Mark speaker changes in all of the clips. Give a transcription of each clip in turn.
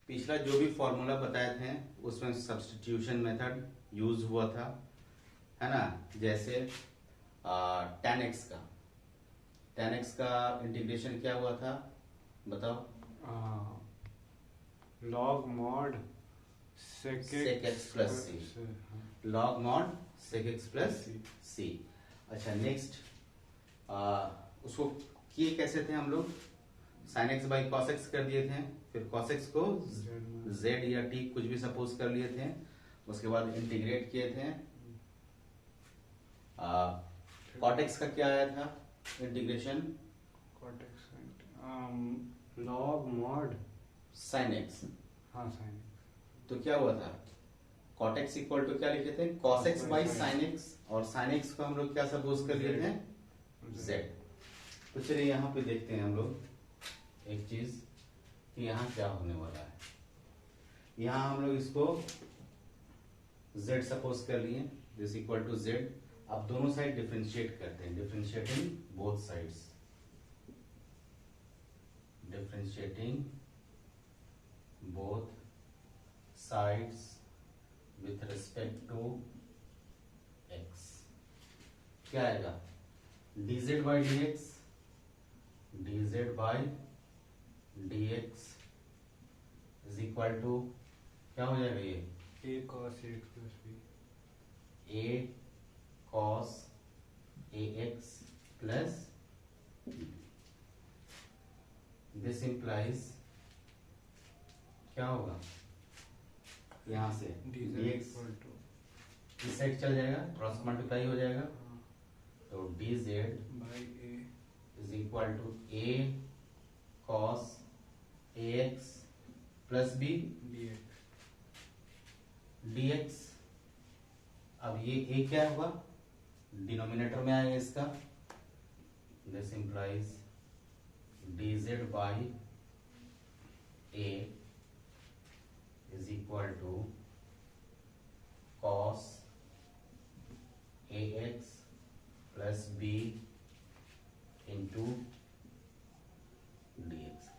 Speaker 1: पिछला जो भी फॉर्मूला बताए थे उसमें सब्स्टिट्यूशन मेथड यूज हुआ था, है ना। जैसे tan x का इंटीग्रेशन क्या हुआ था बताओ।
Speaker 2: Log mod
Speaker 1: sec x plus C, log mod sec x plus C. अच्छा नेक्स्ट, उसको किए कैसे थे हम लोग, sin x by cos x कर दिए थे, फिर cos x को z या t कुछ भी सपोज कर लिए थे, उसके बाद इंटीग्रेट किए थे। cot x का क्या आया था integration,
Speaker 2: log mod
Speaker 1: sin x।
Speaker 2: हाँ साइन
Speaker 1: तो क्या हुआ था, cot x इक्वल टू क्या लिखे थे, cos x by sin x, और sin x को हम लोग क्या सपोज कर लिए थे, z। तो चलिए यहाँ पे देखते हैं हम लोग एक चीज कि यहाँ क्या होने वाला है। यहाँ हम लोग इसको z सपोज कर लिए, दिस इक्वल टू z। अब दोनों साइड डिफरेंशिएट करते हैं, differentiating both sides, differentiating both sides with respect to x। क्या आएगा, dz by dx, dz by dx is equal to क्या हो जाएगा ये,
Speaker 2: a cos ax plus b,
Speaker 1: a cos ax plus b। This implies क्या होगा, यहाँ से dx इस साइड चल जाएगा, क्रॉस मल्टीप्लाई हो जाएगा, तो dz
Speaker 2: by a
Speaker 1: is equal to a cos ax plus b
Speaker 2: dx।
Speaker 1: dx। अब ये a क्या होगा, डिनोमिनेटर में आएगा इसका, this implies dz by a is equal to cos ax plus b into dx।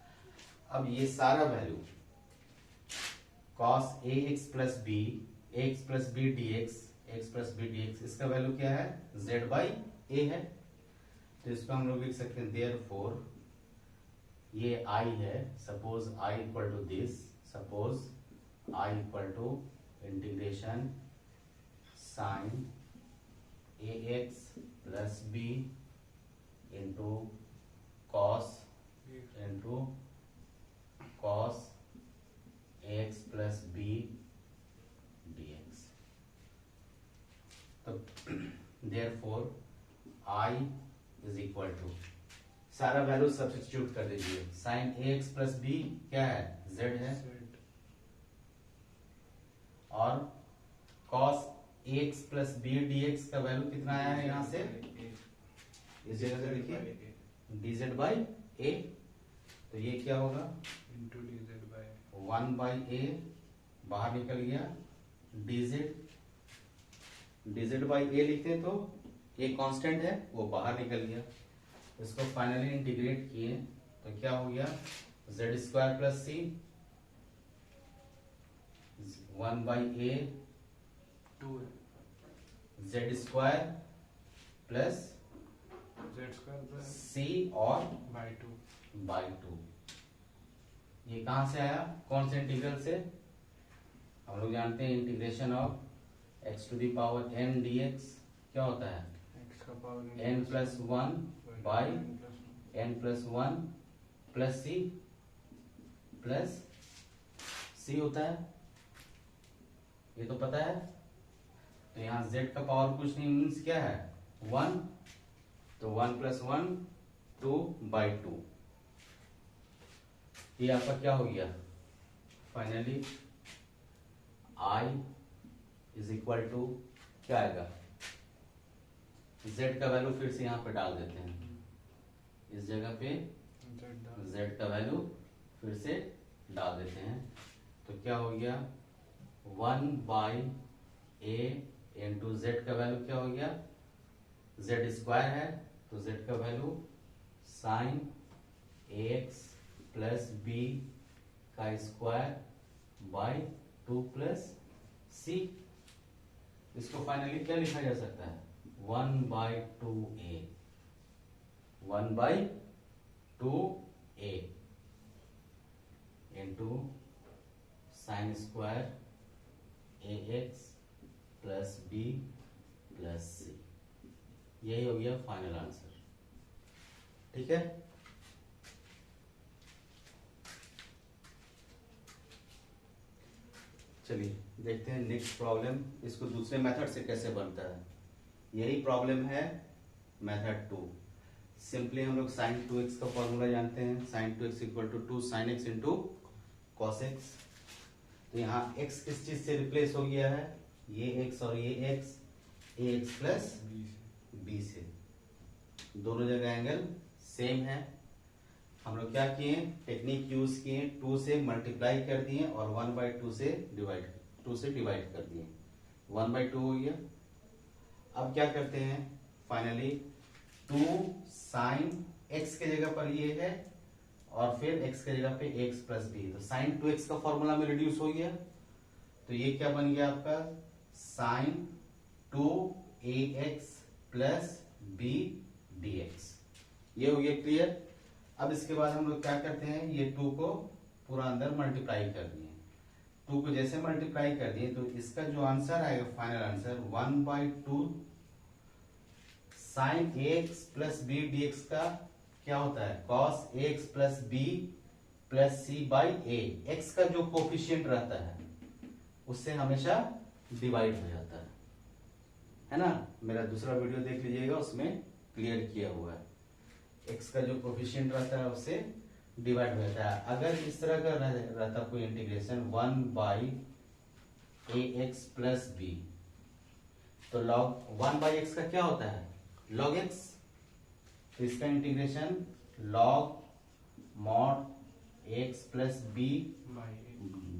Speaker 1: अब ये सारा value cos ax plus b, ax plus b dx, x plus b dx, इसका वैल्यू क्या है, z by a है। तो इसको हम लोग लिख सकते हैं therefore ये I है, suppose I equal to this, suppose I equal to integration sine ax plus b into cos ax plus b dx। तो therefore I is equal to, सारा वैल्यू सब्स्टिट्यूट कर दीजिए, साइन ax प्लस b क्या है, z है, और cos ax plus b dx का value कितना आया है यहाँ से, इस जगह से देखिए dz बाई a। तो ये क्या होगा,
Speaker 2: into dz by
Speaker 1: 1 by a बाहर निकल गया, dz बाई a लिखते हैं तो a कांस्टेंट है वो बाहर निकल गया। इसको फाइनली इंटीग्रेट किए तो क्या हो गया, z square plus c 1 by a
Speaker 2: 2 है,
Speaker 1: z square plus
Speaker 2: z square plus
Speaker 1: c और
Speaker 2: बाई 2।
Speaker 1: ये कहां से आया, कौन से इंटीग्रल से, हम लोग जानते हैं integration of x to the power n dx क्या होता है,
Speaker 2: x का power
Speaker 1: n plus one by n plus one plus c होता है, ये तो पता है। तो यहाँ z का पावर कुछ नहीं, मीन्स क्या है 1, तो 1 प्लस 1 2 बाई 2। ये आपका क्या हो गया, finally I is equal to क्या आएगा, z का वैल्यू फिर से यहाँ पे डाल देते हैं, इस जगह पे z का वैल्यू फिर से डाल देते हैं, तो क्या हो गया 1 बाई a इंटू z का वैल्यू क्या हो गया, z स्क्वायर है तो z का value sine ax plus b का स्क्वायर बाई 2 प्लस सी। इसको फाइनली क्या लिखा जा सकता है, 1/2a, 1/2a into sine square ax plus b plus C. यही हो गया फाइनल आंसर। ठीक है, चलिए देखते हैं नेक्स्ट प्रॉब्लम, इसको दूसरे मेथड से कैसे बनता है। यही प्रॉब्लम है मेथड 2। सिंपली हम लोग साइन 2x का फॉर्मूला जानते हैं, sine 2x equal to 2 sine x into cos x। तो यहाँ x किस चीज से रिप्लेस हो गया है, ये x और ये x, ax प्लस b से। दोनों जगह एंगल सेम है। हम लोग क्या किए, टेक्निक यूज किए, 2 से मल्टीप्लाई कर दिए और 1/2 से डिवाइड कर दिए, 1/2 हो गया। अब क्या करते हैं, फाइनली 2 साइन x के जगह पर ये है और फिर x के जगह पे x प्लस b, तो साइन 2x का फॉर्मूला में रिड्यूस हो गया। तो ये क्या बन गया आपका, sign 2ax plus b dx। ये हो गया क्लियर। अब इसके बाद हम लोग क्या करते हैं, ये 2 को पूरा अंदर मल्टीप्लाई कर दिए, 2 को जैसे मल्टीप्लाई कर दिए तो इसका जो आंसर आएगा final answer 1/2 sine ax plus b dx का क्या होता है, cos ax plus b plus c by a। x का जो कोफिशिएंट रहता है उससे हमेशा डिवाइड हो जाता है ना। मेरा दूसरा वीडियो देख लीजिएगा, उसमें क्लियर किया हुआ है। x का जो कोफिशिएंट रहता है उससे डिवाइड हो जाता है। अगर इस तरह का रहता कोई इंटीग्रेशन 1/ax प्लस b, तो log 1/x का क्या होता है, log x। तो इसका integration log mod x plus b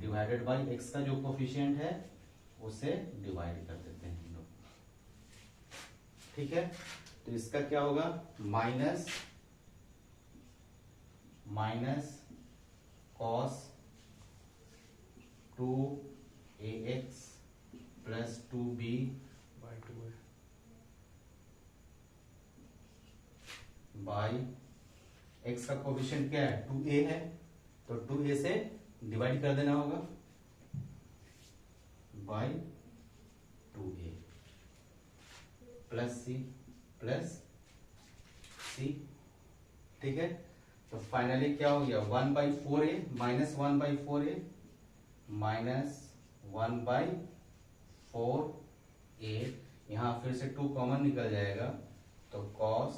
Speaker 1: divided by x का जो कोफिशिएंट है उसे डिवाइड कर देते हैं हम लोग। ठीक है, तो इसका क्या होगा, minus cos 2ax plus 2b by x का कोफिशिएंट क्या है, 2a है, तो 2a से डिवाइड कर देना होगा बाई 2a प्लस c। ठीक है, तो फाइनली क्या हो गया, 1/4a minus 1/4a minus 1/4a। यहां फिर से 2 कॉमन निकल जाएगा, तो cos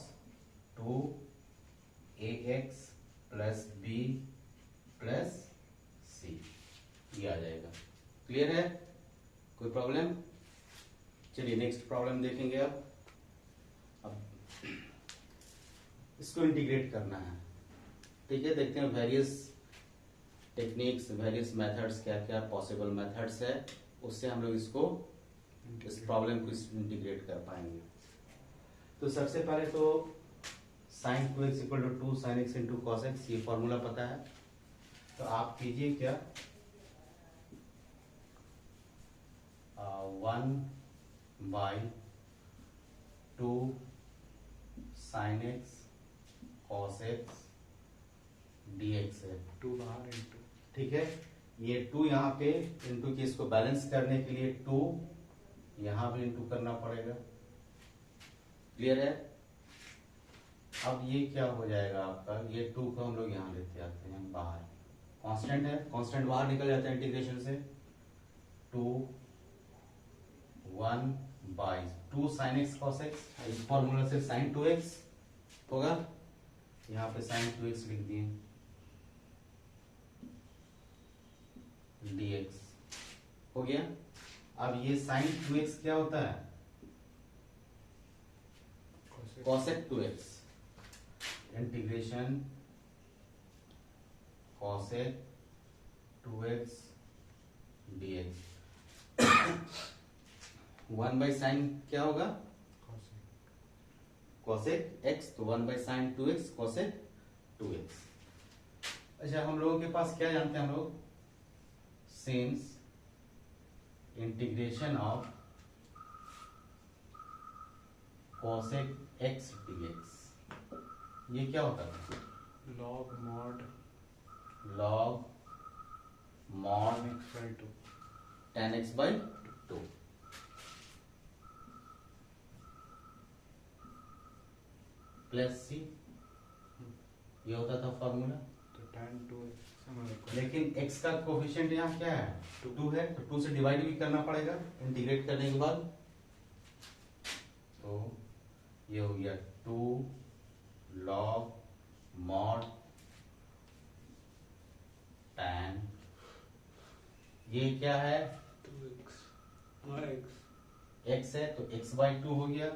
Speaker 1: 2ax plus b plus c ये आ जाएगा। क्लियर है, कोई प्रॉब्लम। चलिए नेक्स्ट प्रॉब्लम देखेंगे। अब इसको इंटीग्रेट करना है। ठीक है, देखते हैं वेरियस टेक्निक्स, वेरियस मेथड्स, क्या क्या पॉसिबल मेथड्स है, उससे हम लोग इसको इस प्रॉब्लम को इंटीग्रेट कर पाएंगे। तो सबसे पहले तो sine 2x equal to 2 sine x into cos x, ये फॉर्मूला पता है। तो आप कीजिए क्या, 1/2 sine x cos x dx है,
Speaker 2: 2 बाहर इंटू,
Speaker 1: ठीक है। ये 2 यहाँ पे इंटू की, इसको बैलेंस करने के लिए 2 यहाँ भी इंटू करना पड़ेगा। क्लियर है। अब ये क्या हो जाएगा आपका, ये 2 को हम लोग यहाँ लेते आते हैं बाहर, कांस्टेंट है, कांस्टेंट बाहर निकल जाता है इंटीग्रेशन से। 1/2 साइन x cos x, इस फॉर्मूला से साइन 2x होगा, यहाँ पे साइन 2x लिख दिए, dx हो गया। अब ये साइन 2x क्या होता है, cosec 2x, integration cosec 2x dx। 1/sin क्या होगा, cosec x, तो 1/sin 2x cosec 2x। अच्छा, हम लोगों के पास क्या जानते हैं हम लोग, since integration of cosec x dx, ये क्या होता है?
Speaker 2: log mod
Speaker 1: log mod
Speaker 2: x by 2
Speaker 1: tan x by 2 plus सी, ये होता था फॉर्मूला।
Speaker 2: तो tan 2x समझ
Speaker 1: लेकिन x का कोफिशिएंट यहाँ क्या है? 2 है, तो 2 से डिवाइड भी करना पड़ेगा इंटीग्रेट करने के बाद। तो ये हो गया 2 log mod tan, ये क्या है?
Speaker 2: 2x हाँ x
Speaker 1: x है तो x by 2 हो गया,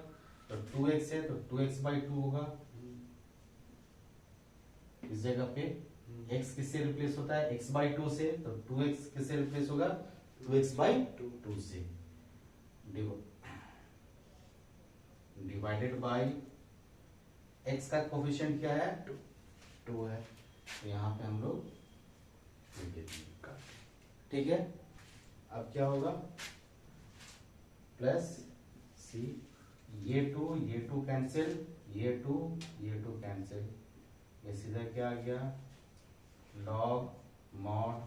Speaker 1: तो 2x है तो 2x by 2 होगा। इस जगह पे x किससे रिप्लेस होता है? x by 2 से, तो 2x किससे रिप्लेस होगा? 2x by 2 से, डिवाइडेड बाय x का कोफिशिएंट क्या है? 2 है, तो यहाँ पे हम लोग लिख देते हैं। ठीक है, अब क्या होगा? प्लस सी, ये 2 कैंसिल, ये 2 कैंसिल, ये सीधा क्या आ गया? log mod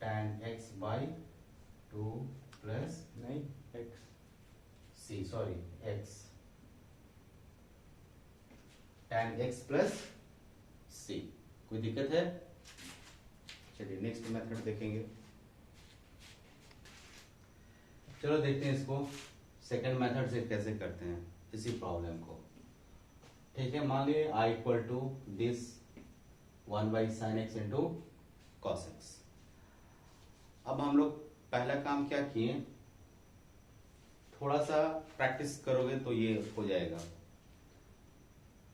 Speaker 1: tan x by 2 plus
Speaker 2: नहीं x
Speaker 1: C, sorry x, tan x plus C. कोई दिक्कत है? चलिए नेक्स्ट मेथड देखेंगे। चलो देखते हैं इसको सेकंड मेथड से कैसे करते हैं इसी प्रॉब्लम को। ठीक है, मान लीजिए i equal to this 1 by sine x into cos x. अब हम लोग पहला काम क्या किए, थोड़ा सा प्रैक्टिस करोगे तो ये हो जाएगा।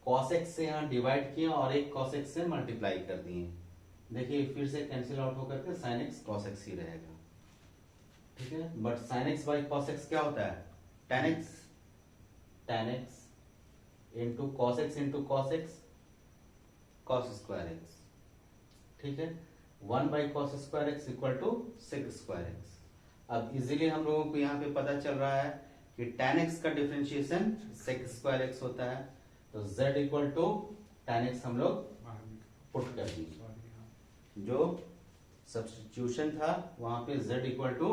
Speaker 1: कॉस एक्स से यहाँ डिवाइड किए और एक कॉस एक्स से मल्टीप्लाई कर दिए। देखिए फिर से कैंसिल आउट होकर के साइन एक्स कॉस एक्स ही रहेगा। ठीक है, but sine x by cos x क्या होता है? tan x into cos x into cos x cos square x. ठीक है, 1 by cos square x equal to sec square x. अब इजीली हम लोगों को यहाँ पे पता चल रहा है कि tan x का डिफरेंशिएशन सेक स्क्वायर एक्स होता है, तो z equal to tan x हम लोग पुट कर दिए। जो सब्स्टिट्यूशन था वहां पे z equal to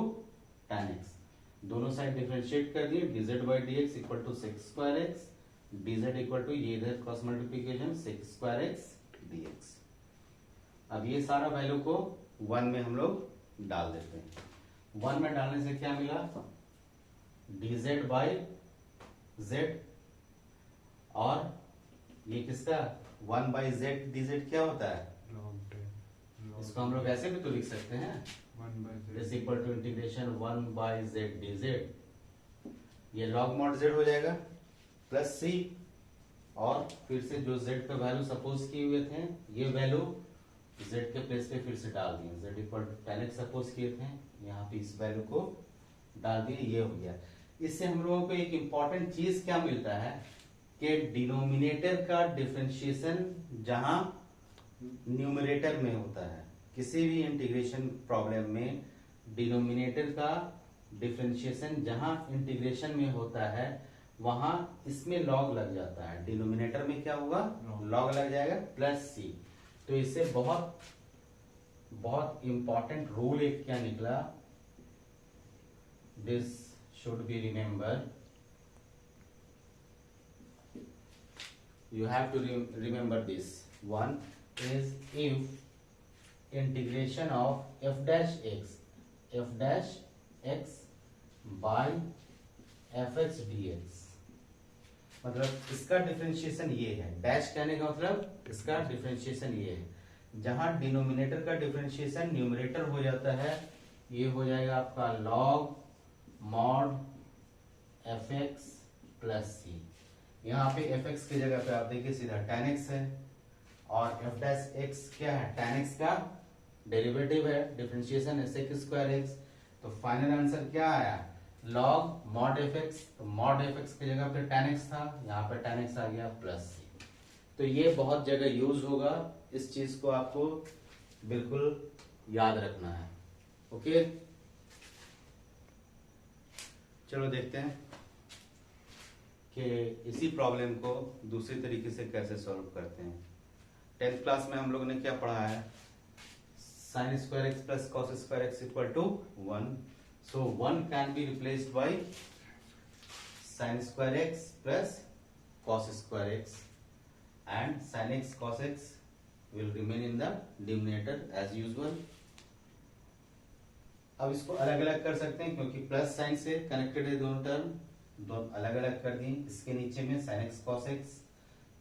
Speaker 1: tan x, दोनों साइड डिफरेंशिएट कर दिए। dz by dx equal to sec square x, dz equal to ये इधर cross multiplication sec square x dx। अब ये सारा वैल्यू को 1 में हम लोग डाल देते हैं। 1 में डालने से क्या मिला? dz बाई z, और ये किसका 1 बाई z dz क्या होता है? इसको हम लोग ऐसे भी तो लिख सकते हैं,
Speaker 2: 1 by z
Speaker 1: दिस equal to integration 1 by z dz, ये log mod z हो जाएगा प्लस c, और फिर से जो z पे वैल्यू सपोज किए हुए थे ये वैल्यू z के प्लेस पे फिर से डाल दिए। z equal to tan x suppose किए थे, यहाँ पे इस वैल्यू को डाल दिए, ये हो गया। इससे हम लोगों को एक इंपॉर्टेंट चीज क्या मिलता है कि डिनोमिनेटर का डिफरेंशिएशन जहां न्यूमरेटर में होता है, किसी भी इंटीग्रेशन प्रॉब्लम में डिनोमिनेटर का डिफरेंशिएशन जहां इंटीग्रेशन में होता है वहां इसमें लॉग लग जाता है। डिनोमिनेटर में क्या होगा? लॉग लग जाएगा प्लस सी। तो इससे बहुत बहुत इंपॉर्टेंट रूल एक क्या निकला, this should be remember, you have to remember this one is if integration of f dash x by fx dx, मतलब इसका डिफरेंशिएशन ये है। डैश कहने का मतलब इसका डिफरेंशिएशन ये है। जहां डिनोमिनेटर का डिफरेंशिएशन न्यूमरेटर हो जाता है, ये हो जाएगा आपका log mod fx प्लस सी। यहाँ पे fx की जगह पे आप देखिए सीधा tan x है, और f dash x क्या है? tan x का डेरिवेटिव है, डिफरेंशिएशन है sec स्क्वायर x। तो फाइनल आंसर क्या आया? log mod fx। तो mod fx की जगह पे tan x था, यहाँ पे tan x आ गया प्लस सी। तो ये बहुत जगह यूज होगा, इस चीज को आपको बिल्कुल याद रखना है। ओके, चलो देखते हैं कि इसी प्रॉब्लम को दूसरी तरीके से कैसे सॉल्व करते हैं। 10th क्लास में हम लोगों ने क्या पढ़ा है, sin square x plus cos square x equal to 1. So 1 can be replaced by sin square x plus cos square x, and sin x cos x will remain in the denominator as usual. अब इसको अलग अलग कर सकते हैं क्योंकि plus sign से connected है दोनों टर्म, दोनों अलग अलग कर दिए। इसके नीचे में sin x cos x,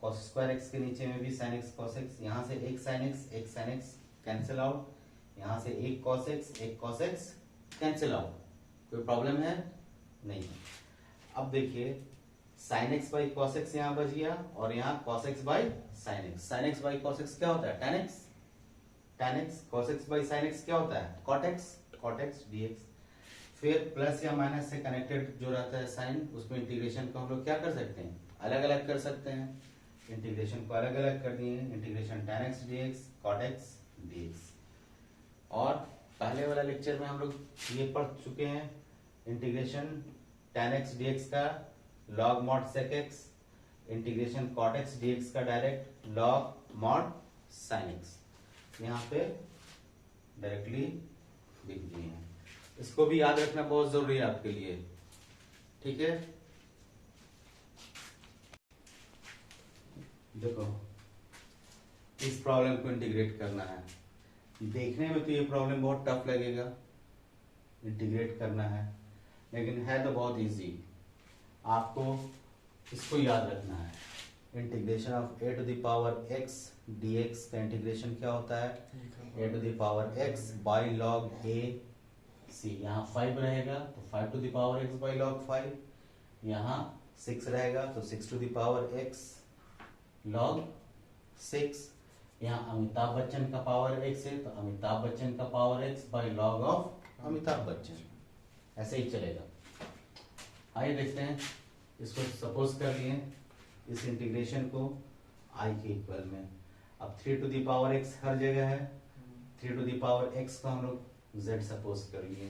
Speaker 1: cos square x के नीचे में भी sin x cos x, यहाँ से एक sin x कैंसिल आउट, यहाँ से एक cos x कैंसिल आउट। कोई प्रॉब्लम है? नहीं। अब देखिए sin x by cos x यहाँ बच गया और यहाँ cos x by sin x। sin x by cos x क्या होता है? tan x। tan x cos x by sin x क्या होता है? cot x dx। फिर प्लस या माइनस से कनेक्टेड जो रहता है साइन, उसमें इंटीग्रेशन को हम लोग क्या कर सकते हैं? अलग अलग कर सकते हैं। इंटीग्रेशन को अलग अलग कर दिए, integration tan x dx cot x dx। और पहले वाला लेक्चर में हम लोग ये पढ़ चुके हैं इंटीग्रेशन tan x dx का log mod sec x, integration cot x dx का direct log mod sin x। यहाँ पे डायरेक्टली लिख दिए हैं। इसको भी याद रखना बहुत जरूरी है आपके लिए, ठीक है। देखो इस प्रॉब्लम को इंटीग्रेट करना है। देखने में तो ये प्रॉब्लम बहुत टफ लगेगा, इंटीग्रेट करना है, लेकिन है तो बहुत इजी। आपको इसको याद रखना है। Integration of a to the power x dx का इंटीग्रेशन क्या होता है? a to the power x by log a c। यहाँ 5 रहेगा तो 5 to the power x by log 5। यहाँ 6 रहेगा तो 6 to the power x log 6। यहाँ अमिताभ बच्चन का पावर x है तो अमिताभ बच्चन का power x by log of Amitabh Bachchan. ऐसे ही चलेगा। आइए देखते हैं। इसको सपोज कर लिए इस इंटीग्रेशन को i के इक्वल में। अब 3 टू द पावर x हर जगह है, 3 टू द पावर x को हम लोग z सपोज कर लिए।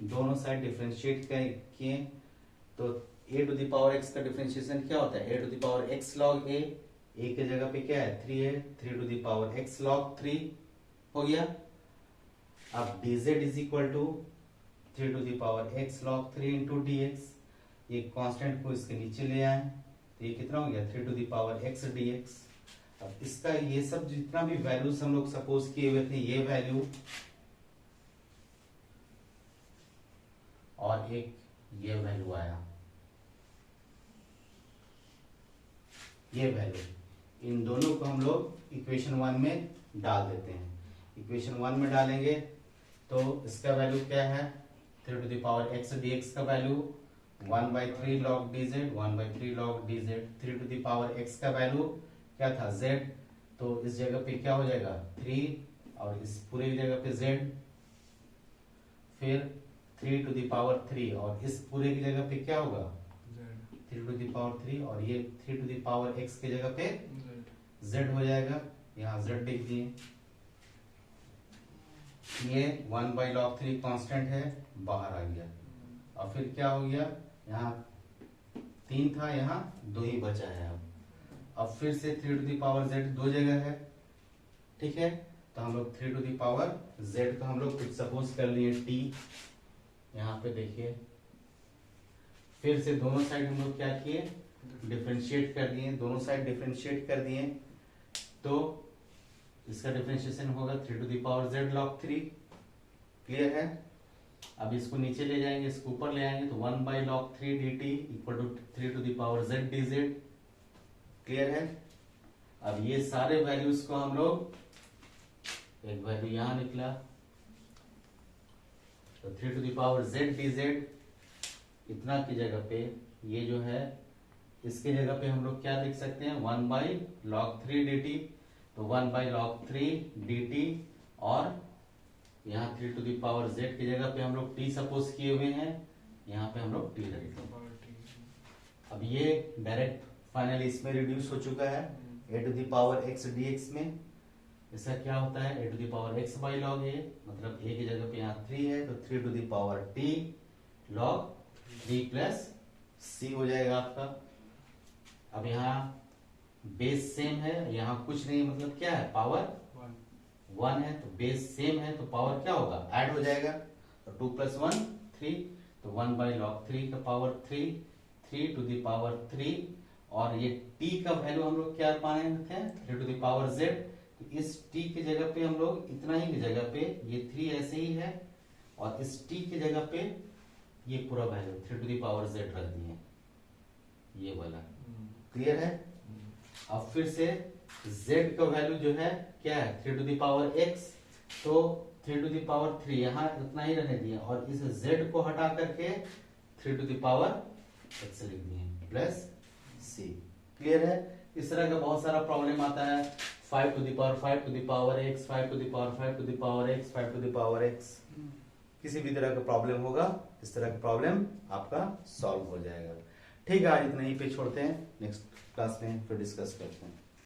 Speaker 1: दोनों साइड डिफरेंशिएट किए तो a to the power x का डिफरेंशिएशन क्या होता है? a to the power x log a के जगह पे क्या है? 3 है, 3 to the power x log 3 हो गया। अब dz is equal to 3 to the power x log 3 into dx। ये कांस्टेंट को इसके नीचे ले आए तो ये कितना हो गया? 3 to the power x dx। अब इसका ये सब जितना भी वैल्यूज हम लोग सपोज किए हुए थे, ये वैल्यू और एक ये वैल्यू आया, ये वैल्यू, इन दोनों को हम लोग इक्वेशन 1 में डाल देते हैं। इक्वेशन 1 में डालेंगे तो इसका वैल्यू क्या है? 3 to the power x dx का value 1/3 log dz, 1/3 log dz। 3 to the power x का वैल्यू क्या था? z। तो इस जगह पे क्या हो जाएगा? 3 और इस पूरे की जगह पे z। फिर 3 टू द पावर 3 और इस पूरे की जगह पे क्या होगा? 3 टू द पावर 3 और ये 3 टू द पावर x की जगह पे z हो जाएगा। यहाँ z लिख दिए। ये 1/log 3 कांस्टेंट है, बाहर आ गया। और फिर क्या हो गया? यहाँ 3 था, यहाँ 2 ही बचा है। अब फिर से 3 टू द पावर z 2 जगह है, ठीक है। तो हम लोग 3 टू द पावर z को हम लोग कुछ सपोज कर लिए t। यहाँ पे देखिए फिर से दोनों साइड हम लोग क्या किए? डिफरेंशिएट कर दिए। दोनों साइड डिफरेंशिएट कर दिए तो इसका डिफरेंशिएशन होगा 3 to the power z log 3। Clear है? अब इसको नीचे ले जाएंगे, इसको ऊपर ले आएंगे तो 1/log 3 dt equal to 3 to the power z dz। Clear है? अब ये सारे वैल्यूज को हम लोग, एक वैल्यू यहां निकला तो 3 to the power z dz इतना की जगह पे ये जो है इसके जगह पे हम लोग क्या लिख सकते हैं? 1/log 3 dt। तो 1/log 3 dt और यहाँ 3 टू द पावर z की जगह पे हम लोग t सपोज किए हुए हैं, यहाँ पे हम लोग t रख देंगे। अब ये डायरेक्ट फाइनली इसमें रिड्यूस हो चुका है a to the power x dx में। इसका क्या होता है a to the power x by log a, मतलब a की जगह पे यहाँ 3 है तो 3 to the power t log 3 plus c हो जाएगा आपका। अब यहाँ बेस सेम है, यहाँ कुछ नहीं, मतलब क्या है पावर 1 है, तो बेस सेम है तो पावर क्या होगा ऐड हो जाएगा, तो 2 प्लस 1 3, तो 1 बाई लॉग 3 का पावर 3, 3 टू द पावर 3, और ये t का वैल्यू हम लोग क्या पाने थे 3 टू द पावर z, तो इस t की जगह पे हम लोग इतना ही की जगह पे ये 3 ऐसे ही है, और इस t की जगह पे ये पूरा value 3 to the power z रख दिए, ये वाला। क्लियर है? अब फिर से z का वैल्यू जो है क्या है 3 टू द पावर x, तो 3 टू द पावर 3 यहाँ इतना ही रहने दिए, और इस z को हटा करके 3 टू द पावर x लिख दिए प्लस c। क्लियर है? इस तरह का बहुत सारा प्रॉब्लम आता है, 5 to the power 5 to the power x, 5 to the power 5 to the power x, 5 to the power x, किसी भी तरह का प्रॉब्लम होगा इस तरह का प्रॉब्लम आपका सॉल्व हो जाएगा। ठीक है, आज इतना ही पे छोड़ते हैं, नेक्स्ट क्लास में फिर डिस्कस करते हैं।